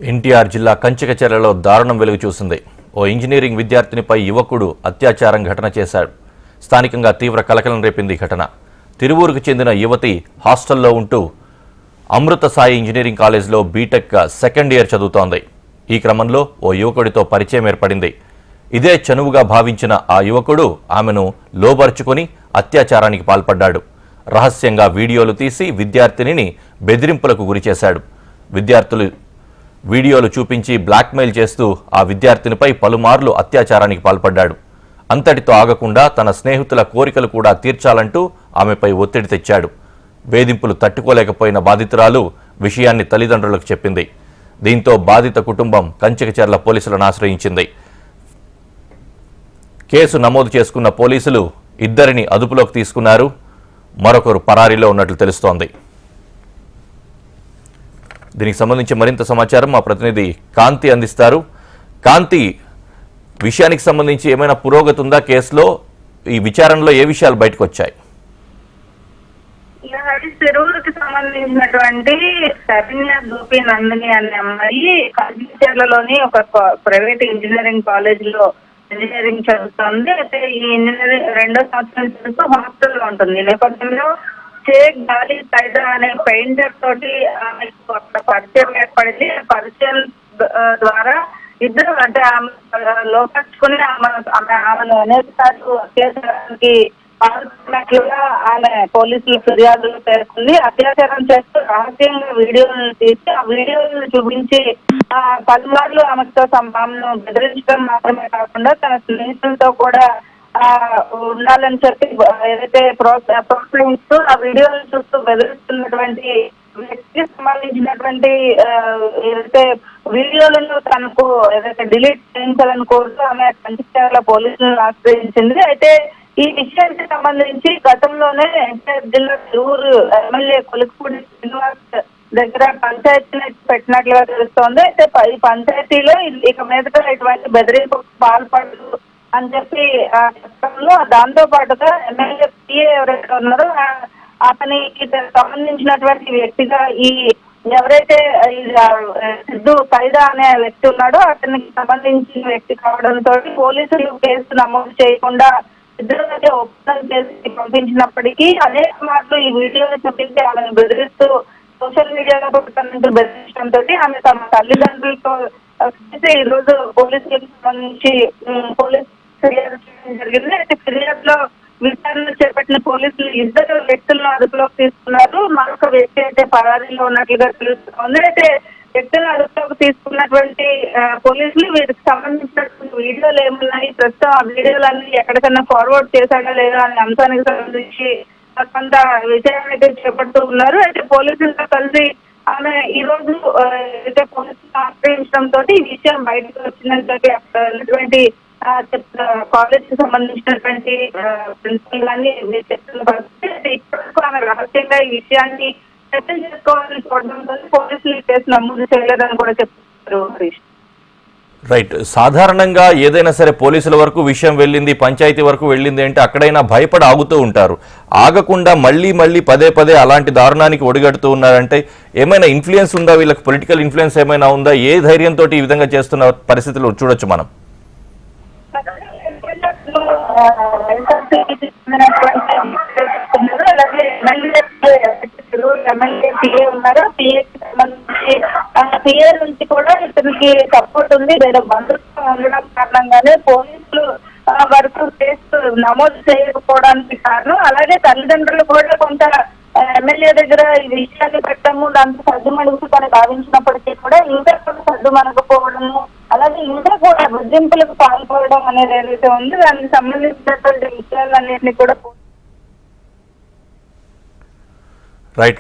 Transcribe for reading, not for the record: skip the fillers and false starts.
ఎన్టీఆర్ జిల్లా కంచికచర్లలో దారుణం వెలుగు చూసింది. ఓ ఇంజనీరింగ్ విద్యార్థినిపై యువకుడు అత్యాచారం ఘటన చేశాడు. స్థానికంగా తీవ్ర కలకలం రేపింది ఘటన. తిరువూరుకు చెందిన యువతి హాస్టల్లో ఉంటూ అమృత సాయి ఇంజనీరింగ్ కాలేజ్లో బీటెక్ సెకండ్ ఇయర్ చదువుతోంది. ఈ క్రమంలో ఓ యువకుడితో పరిచయం ఏర్పడింది. ఇదే చనువుగా భావించిన ఆ యువకుడు ఆమెను లోబరుచుకొని అత్యాచారానికి పాల్పడ్డాడు. రహస్యంగా వీడియోలు తీసి విద్యార్థినిని బెదిరింపులకు గురిచేశాడు. విద్యార్థులు వీడియోలు చూపించి బ్లాక్మెయిల్ చేస్తూ ఆ విద్యార్థినిపై పలుమార్లు అత్యాచారానికి పాల్పడ్డాడు. అంతటితో ఆగకుండా తన స్నేహితుల కోరికలు కూడా తీర్చాలంటూ ఆమెపై ఒత్తిడి తెచ్చాడు. వేధింపులు తట్టుకోలేకపోయిన బాధితురాలు విషయాన్ని తల్లిదండ్రులకు చెప్పింది. దీంతో బాధిత కుటుంబం కంచికచర్ల పోలీసులను ఆశ్రయించింది. కేసు నమోదు చేసుకున్న పోలీసులు ఇద్దరిని అదుపులోకి తీసుకున్నారు. మరొకరు పరారీలో ఉన్నట్లు తెలుస్తోంది. దీనికి సంబంధించి మరింత సమాచారం మా ప్రతినిధి కాంతి అందిస్తారు. కాంతి, విషయానికి సంబంధించి ఏమైనా పురోగతి ఉందా? కేసులో ఈ విచారణలో ఏ విషయాలు బయటకు వచ్చాయి? తిరువురుకి సంబంధించినటువంటి శరణ్య గోపి నందిని అనే అమ్మాయి కంచికచర్లలోని ఒక ప్రైవేట్ ఇంజనీరింగ్ కాలేజ్ లో ఇంజనీరింగ్ చదువుతుంది. అయితే ఈ ఇంజనీరింగ్ 2వ సంవత్సరం చదువుతూ హాస్టల్లో ఉంటుంది. ఈ నేపథ్యంలో షేక్ గాలి సైదా అనే పెయింటర్ తోటి ఆమెకు అక్కడ పరిచయం ఏర్పడింది. ఆ పరిచయం ద్వారా ఇద్దరు అంటే ఆమె లోపరుచుకుని ఆమెను అనేక సార్లు అత్యాచారానికి పాల్పడినట్లుగా ఆమె పోలీసులు ఫిర్యాదులు పేర్కొంది. అత్యాచారం చేస్తూ రహస్యంగా వీడియోలను తీసి ఆ వీడియోలను చూపించి పలుమార్లు ఆమెతో ఆమెను బెదిరించడం మాత్రమే కాకుండా తన స్నేహితులతో కూడా ఉండాలని చెప్పి ఏదైతే ప్రోత్సహిస్తూ ఆ వీడియోలను చూస్తూ బెదిరిస్తున్నటువంటి వ్యక్తికి సంబంధించినటువంటి ఏదైతే వీడియోలను తనకు ఏదైతే డిలీట్ చేయించాలని కోరుతూ ఆమె కంచికచర్ల పోలీసులను ఆశ్రయించింది. అయితే ఈ విషయానికి సంబంధించి గతంలోనే ఎన్టీఆర్ జిల్లా తిరువూరు ఎమ్మెల్యే కొలిక్పూడి శ్రీనివాస్ దగ్గర పంచాయతీని పెట్టినట్లుగా తెలుస్తోంది. అయితే ఈ పంచాయతీలో ఇక మీదట ఇటువంటి బెదిరింపుకు పాల్పడదు అని చెప్పి చెప్పడంలో దాంతో పాటుగా ఎమ్మెల్యే పిఏ ఎవరైతే ఉన్నారో అతనికి సంబంధించినటువంటి వ్యక్తిగా ఈ ఎవరైతే సిద్ధు సైదా అనే వ్యక్తి ఉన్నాడో అతనికి సంబంధించిన వ్యక్తి కావడంతో పోలీసులు కేసు నమోదు చేయకుండా ఇద్దరు ఒప్పందం చేసి పంపించినప్పటికీ అనేక మార్లు ఈ వీడియోని చూపించి ఆమెను బెదిరిస్తూ సోషల్ మీడియాలో బెదిరించడంతో ఆమె తమ తల్లిదండ్రులతో కలిసి ఈ రోజు పోలీసులకు సంబంధించి పోలీసు ఫిర్యాదు చేయడం జరిగింది. అయితే ఫిర్యాదులో విచారణ చేపట్టిన పోలీసులు ఇద్దరు వ్యక్తులను అదుపులోకి తీసుకున్నారు. మరొక వ్యక్తి అయితే పరారీలో ఉన్నట్లుగా తెలుస్తోంది. అయితే వ్యక్తులను అదుపులోకి తీసుకున్నటువంటి పోలీసులు వీరికి సంబంధించినటువంటి వీడియోలు ఏమున్నాయి, ప్రస్తుతం ఆ వీడియోలన్నీ ఎక్కడికన్నా ఫార్వర్డ్ చేశాడా లేదా అనే అంశానికి సంబంధించి కొంత విచారణ అయితే చేపడుతూ ఉన్నారు. అయితే పోలీసులతో కలిసి ఆమె ఈ రోజు అయితే పోలీసులు ఆశ్రయించడంతో ఈ విషయం బయటకు వచ్చిందని చెప్పి అక్కడ ఉన్నటువంటి కాలేజ్ కి సంబంధించినటువంటి ప్రిన్సిపల్ గానీ చెప్తున్న పరిస్థితి. ఇప్పటివరకు ఆమె రహస్యంగా ఈ విషయాన్ని సెటిల్ చేసుకోవాలని చూడడంతో పోలీసులు ఈ కేసు నమోదు చేయలేదని కూడా చెప్తున్నారు. హరీష్, రైట్. సాధారణంగా ఏదైనా సరే పోలీసుల వరకు విషయం వెళ్ళింది, పంచాయతీ వరకు వెళ్ళింది అంటే అక్కడైనా భయపడి ఆగుతూ ఉంటారు. ఆగకుండా మళ్ళీ పదే పదే అలాంటి దారుణానికి ఒడిగడుతూ ఉన్నారంటే ఏమైనా ఇన్ఫ్లుయెన్స్ ఉందా? వీళ్ళకి పొలిటికల్ ఇన్ఫ్లుయెన్స్ ఏమైనా ఉందా? ఏ ధైర్యంతో ఈ విధంగా చేస్తున్న పరిస్థితులు చూడొచ్చు మనం? అలాగే ఎమ్మెల్యే పిఏ ఉన్నారు. పిఏకి సంబంధించి పిఏ నుంచి కూడా ఇతనికి సపోర్ట్ ఉంది. వేరే బంధుత్వం ఉండడం కారణంగానే పోలీసులు వరకు కేసు నమోదు చేయకపోవడానికి కారణం. అలాగే తల్లిదండ్రులు కూడా కొంత ఎమ్మెల్యే దగ్గర ఈ విషయాన్ని పెట్టడము, దానికి సర్దుమణుగు తను భావించినప్పటికీ కూడా ఇంకా కూడా సర్దుమణకపోవడము, అలాగే ఇంకా కూడా బెదిరింపులకు పాల్పడడం అనేది ఏదైతే ఉందో దానికి సంబంధించినటువంటి విషయాలన్నింటినీ కూడా రైట్.